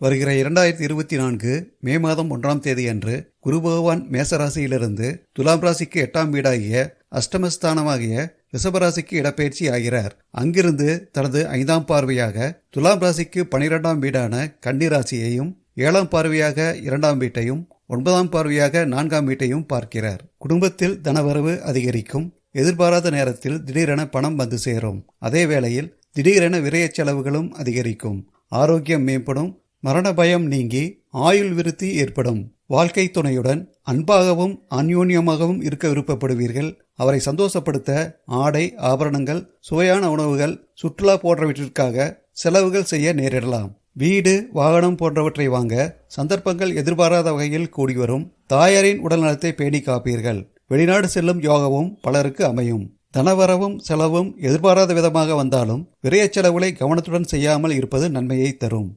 வருகிற 2024 மே மாதம் 1ஆம் தேதி அன்று குரு பகவான் மேசராசியிலிருந்து துலாம் ராசிக்கு 8ஆம் வீடாகிய அஷ்டமஸ்தானமாகிய ரிஷபராசிக்கு இடப்பெயர்ச்சி ஆகிறார். அங்கிருந்து தனது 5ஆம் பார்வையாக துலாம் ராசிக்கு 12ஆம் வீடான கன்னி ராசியையும் 7ஆம் பார்வையாக 2ஆம் வீட்டையும் 9ஆம் பார்வையாக 4ஆம் வீட்டையும் பார்க்கிறார். குடும்பத்தில் தனவரவு அதிகரிக்கும். எதிர்பாராத நேரத்தில் திடீரென பணம் வந்து சேரும். அதே வேளையில் திடீரென விரயச் செலவுகளும் அதிகரிக்கும். ஆரோக்கியம் மேம்படும். மரண பயம் நீங்கி ஆயுள் விருத்தி ஏற்படும். வாழ்க்கை துணையுடன் அன்பாகவும் அந்யோன்யமாகவும் இருக்க விருப்பப்படுவீர்கள். அவரை சந்தோஷப்படுத்த ஆடை, ஆபரணங்கள், சுவையான உணவுகள், சுற்றுலா போன்றவற்றிற்காக செலவுகள் செய்ய நேரிடலாம். வீடு, வாகனம் போன்றவற்றை வாங்க சந்தர்ப்பங்கள் எதிர்பாராத வகையில் கூடி வரும். தாயாரின் உடல்நலத்தை பேணி காப்பீர்கள். வெளிநாடு செல்லும் யோகமும் பலருக்கு அமையும். தனவரவும் செலவும் எதிர்பாராத விதமாக வந்தாலும் விரயச் செலவுகளை கவனத்துடன் செய்யாமல் இருப்பது நன்மையை தரும்.